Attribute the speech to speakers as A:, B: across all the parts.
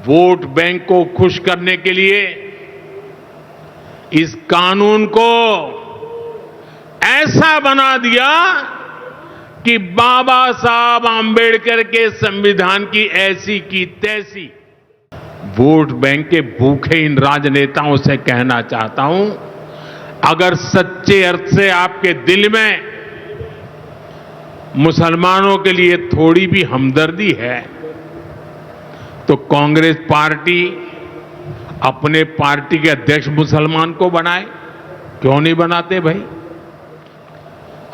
A: Vote bank को खुश करने के लिए इस कानून को ऐसा बना दिया कि बाबा साहब आंबेडकर के संविधान की ऐसी की तैसी। वोट बैंक के भूखे इन राजनेताओं से कहना चाहता हूं, अगर सच्चे अर्थ से आपके दिल में मुसलमानों के लिए थोड़ी भी हमदर्दी है तो कांग्रेस पार्टी अपने पार्टी के अध्यक्ष मुसलमान को बनाए। क्यों नहीं बनाते भाई?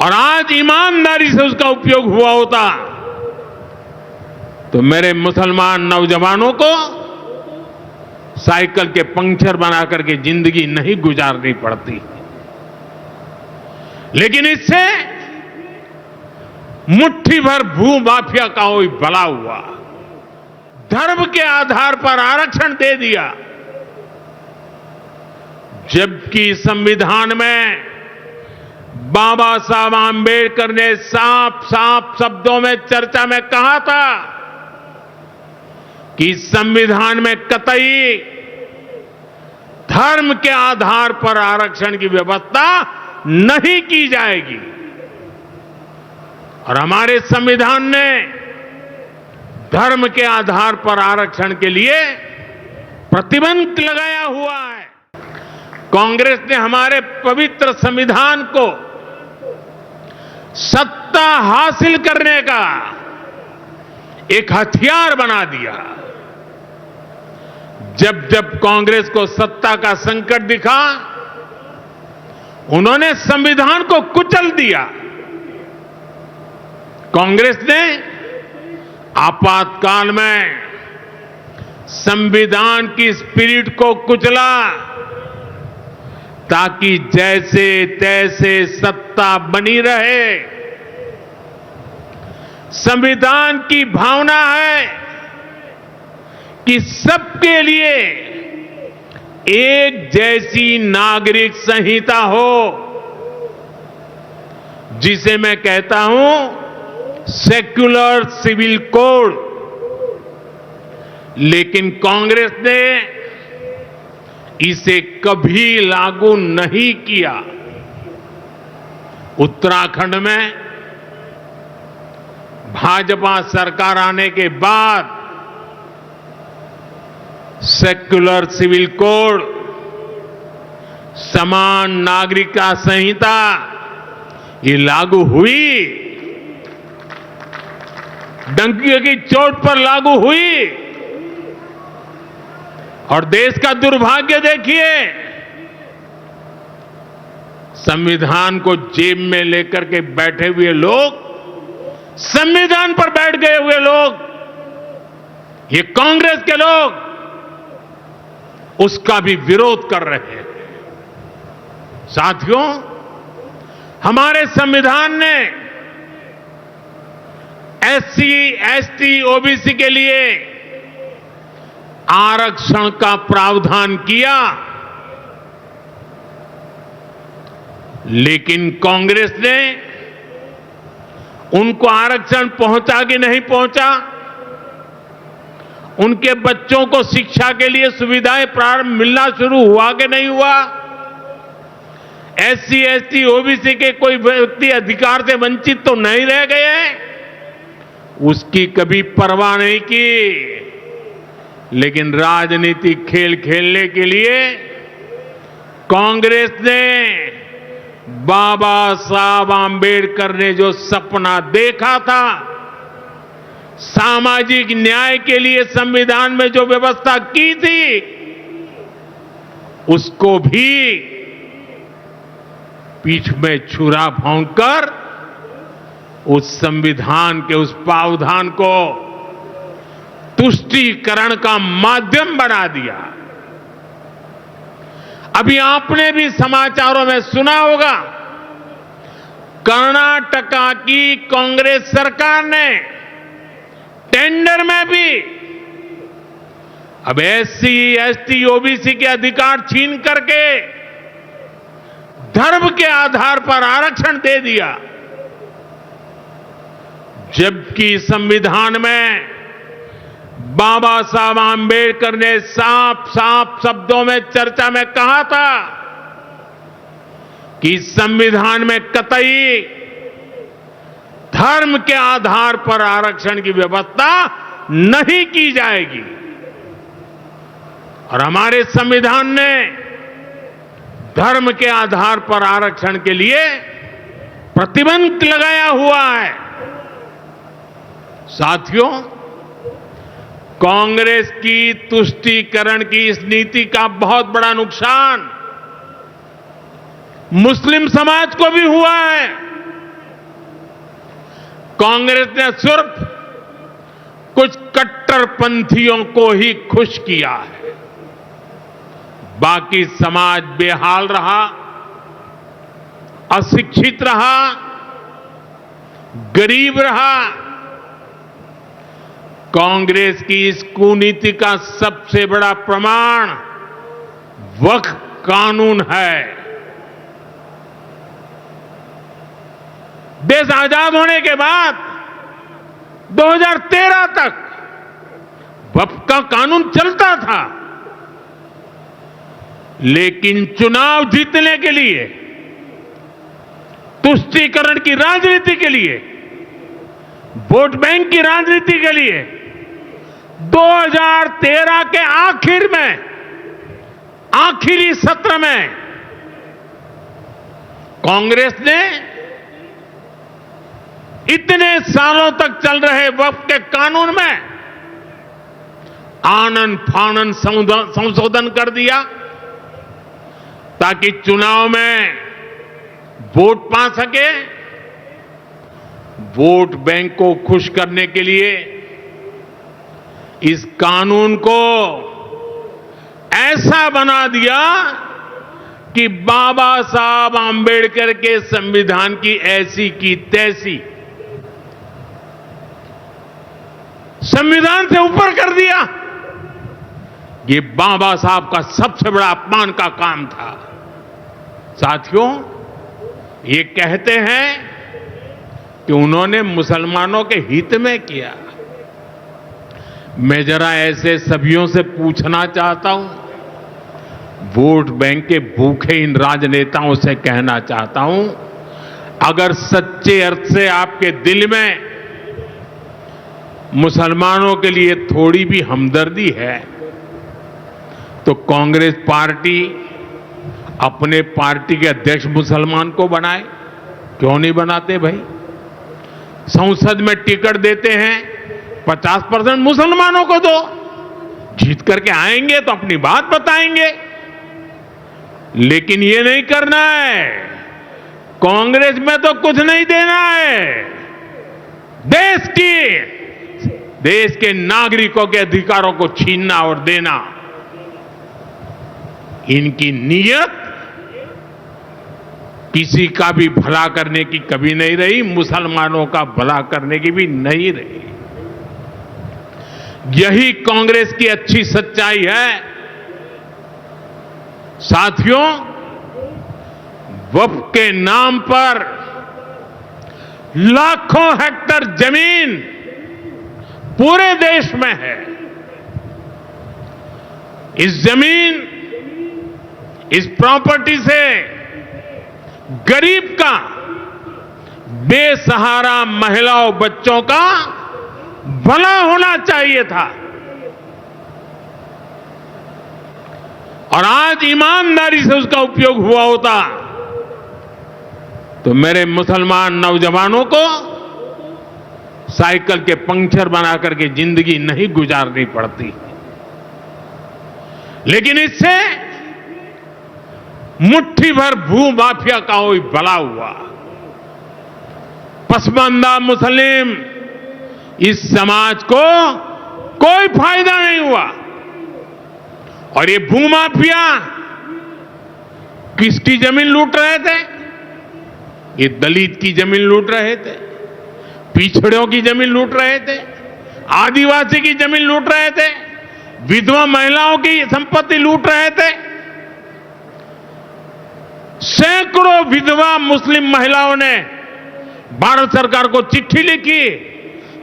A: और आज ईमानदारी से उसका उपयोग हुआ होता तो मेरे मुसलमान नौजवानों को साइकिल के पंक्चर बना करके जिंदगी नहीं गुजारनी पड़ती। लेकिन इससे मुट्ठी भर भू माफिया का कोई भला हुआ, धर्म के आधार पर आरक्षण दे दिया, जबकि संविधान में बाबा साहब आंबेडकर ने साफ साफ शब्दों में चर्चा में कहा था कि संविधान में कतई धर्म के आधार पर आरक्षण की व्यवस्था नहीं की जाएगी। और हमारे संविधान ने धर्म के आधार पर आरक्षण के लिए प्रतिबंध लगाया हुआ है। कांग्रेस ने हमारे पवित्र संविधान को सत्ता हासिल करने का एक हथियार बना दिया। जब जब कांग्रेस को सत्ता का संकट दिखा, उन्होंने संविधान को कुचल दिया। कांग्रेस ने आपातकाल में संविधान की स्पिरिट को कुचला ताकि जैसे तैसे सत्ता बनी रहे। संविधान की भावना है कि सबके लिए एक जैसी नागरिक संहिता हो, जिसे मैं कहता हूं सेक्युलर सिविल कोड। लेकिन कांग्रेस ने इसे कभी लागू नहीं किया। उत्तराखंड में भाजपा सरकार आने के बाद सेक्युलर सिविल कोड, समान नागरिकता संहिता ये लागू हुई, डंकी की चोट पर लागू हुई। और देश का दुर्भाग्य देखिए, संविधान को जेब में लेकर के बैठे हुए लोग, संविधान पर बैठ गए हुए लोग, ये कांग्रेस के लोग उसका भी विरोध कर रहे हैं। साथियों, हमारे संविधान ने एससी, एसटी, ओबीसी के लिए आरक्षण का प्रावधान किया, लेकिन कांग्रेस ने उनको आरक्षण पहुंचा कि नहीं पहुंचा, उनके बच्चों को शिक्षा के लिए सुविधाएं प्रारंभ मिलना शुरू हुआ कि नहीं हुआ, एससी, एसटी, ओबीसी के कोई व्यक्ति अधिकार से वंचित तो नहीं रह गए, उसकी कभी परवाह नहीं की। लेकिन राजनीतिक खेल खेलने के लिए कांग्रेस ने बाबा साहब आंबेडकर ने जो सपना देखा था, सामाजिक न्याय के लिए संविधान में जो व्यवस्था की थी, उसको भी पीठ में छुरा भोंककर उस संविधान के उस प्रावधान को तुष्टीकरण का माध्यम बना दिया। अभी आपने भी समाचारों में सुना होगा, कर्नाटका की कांग्रेस सरकार ने टेंडर में भी अब एससी, एसटी, ओबीसी के अधिकार छीन करके धर्म के आधार पर आरक्षण दे दिया, जबकि संविधान में बाबा साहब आंबेडकर ने साफ साफ शब्दों में चर्चा में कहा था कि संविधान में कतई धर्म के आधार पर आरक्षण की व्यवस्था नहीं की जाएगी। और हमारे संविधान ने धर्म के आधार पर आरक्षण के लिए प्रतिबंध लगाया हुआ है। साथियों, कांग्रेस की तुष्टीकरण की इस नीति का बहुत बड़ा नुकसान मुस्लिम समाज को भी हुआ है। कांग्रेस ने सिर्फ कुछ कट्टरपंथियों को ही खुश किया है, बाकी समाज बेहाल रहा, अशिक्षित रहा, गरीब रहा। कांग्रेस की इस कुनीति का सबसे बड़ा प्रमाण वक्फ कानून है। देश आजाद होने के बाद 2013 तक वक्फ का कानून चलता था, लेकिन चुनाव जीतने के लिए, तुष्टीकरण की राजनीति के लिए, वोट बैंक की राजनीति के लिए 2013 के आखिर में, आखिरी सत्र में कांग्रेस ने इतने सालों तक चल रहे वक्फ के कानून में आनन फानन संशोधन कर दिया ताकि चुनाव में वोट पा सके। वोट बैंक को खुश करने के लिए इस कानून को ऐसा बना दिया कि बाबा साहब आंबेडकर के संविधान की ऐसी की तैसी संविधान से ऊपर कर दिया। ये बाबा साहब का सबसे बड़ा अपमान का काम था। साथियों, ये कहते हैं कि उन्होंने मुसलमानों के हित में किया। मैं जरा ऐसे सभियों से पूछना चाहता हूं, वोट बैंक के भूखे इन राजनेताओं से कहना चाहता हूं, अगर सच्चे अर्थ से आपके दिल में मुसलमानों के लिए थोड़ी भी हमदर्दी है तो कांग्रेस पार्टी अपने पार्टी के अध्यक्ष मुसलमान को बनाए। क्यों नहीं बनाते भाई? संसद में टिकट देते हैं, 50% मुसलमानों को दो, जीत करके आएंगे तो अपनी बात बताएंगे। लेकिन ये नहीं करना है। कांग्रेस में तो कुछ नहीं देना है। देश के नागरिकों के अधिकारों को छीनना और देना, इनकी नीयत किसी का भी भला करने की कभी नहीं रही, मुसलमानों का भला करने की भी नहीं रही। यही कांग्रेस की अच्छी सच्चाई है। साथियों, वक्फ के नाम पर लाखों हेक्टेयर जमीन पूरे देश में है। इस जमीन, इस प्रॉपर्टी से गरीब का, बेसहारा महिलाओं बच्चों का भला होना चाहिए था। और आज ईमानदारी से उसका उपयोग हुआ होता तो मेरे मुसलमान नौजवानों को साइकिल के पंक्चर बना करके जिंदगी नहीं गुजारनी पड़ती। लेकिन इससे मुट्ठी भर भू माफिया का कोई भला हुआ। पसमानदा मुस्लिम इस समाज को कोई फायदा नहीं हुआ। और ये भूमाफिया किसकी जमीन लूट रहे थे? ये दलित की जमीन लूट रहे थे, पिछड़ों की जमीन लूट रहे थे, आदिवासी की जमीन लूट रहे थे, विधवा महिलाओं की संपत्ति लूट रहे थे। सैकड़ों विधवा मुस्लिम महिलाओं ने भारत सरकार को चिट्ठी लिखी,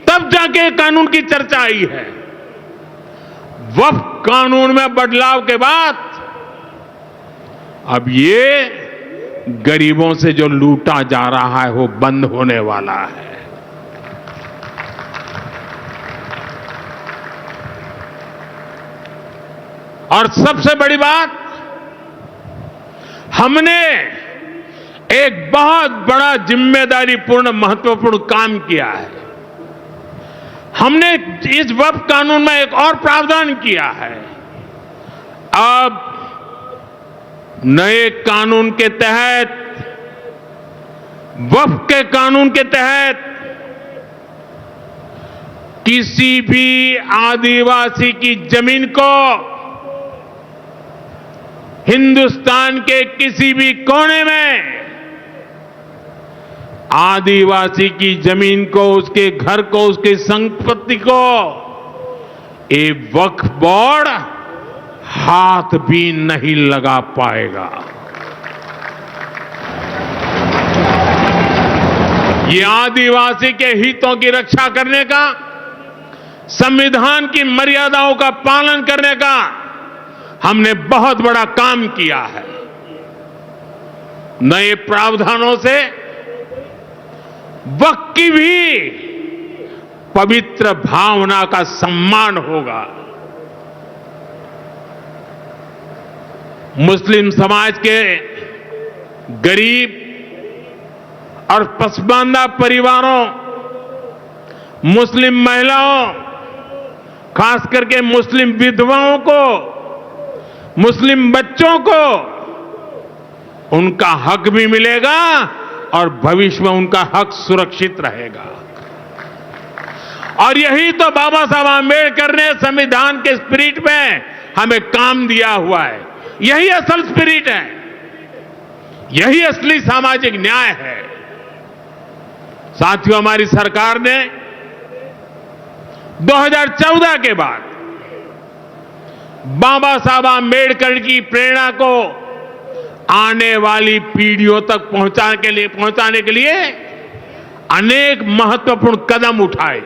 A: तब जाके कानून की चर्चा आई है। वक्फ कानून में बदलाव के बाद अब ये गरीबों से जो लूटा जा रहा है वो बंद होने वाला है। और सबसे बड़ी बात, हमने एक बहुत बड़ा जिम्मेदारीपूर्ण महत्वपूर्ण काम किया है। हमने इस वक्फ कानून में एक और प्रावधान किया है। अब नए कानून के तहत, वक्फ के कानून के तहत किसी भी आदिवासी की जमीन को हिंदुस्तान के किसी भी कोने में आदिवासी की जमीन को, उसके घर को, उसकी संपत्ति को ये वक्फ बोर्ड हाथ भी नहीं लगा पाएगा। ये आदिवासी के हितों की रक्षा करने का, संविधान की मर्यादाओं का पालन करने का हमने बहुत बड़ा काम किया है। नए प्रावधानों से वक्फ की भी पवित्र भावना का सम्मान होगा। मुस्लिम समाज के गरीब और पसमानदा परिवारों, मुस्लिम महिलाओं, खास करके मुस्लिम विधवाओं को, मुस्लिम बच्चों को उनका हक भी मिलेगा और भविष्य में उनका हक सुरक्षित रहेगा। और यही तो बाबा साहब आंबेडकर ने संविधान के स्पिरिट में हमें काम दिया हुआ है। यही असल स्पिरिट है, यही असली सामाजिक न्याय है। साथियों, हमारी सरकार ने 2014 के बाद बाबा साहब आंबेडकर की प्रेरणा को आने वाली पीढ़ियों तक पहुंचाने के लिए अनेक महत्वपूर्ण कदम उठाए।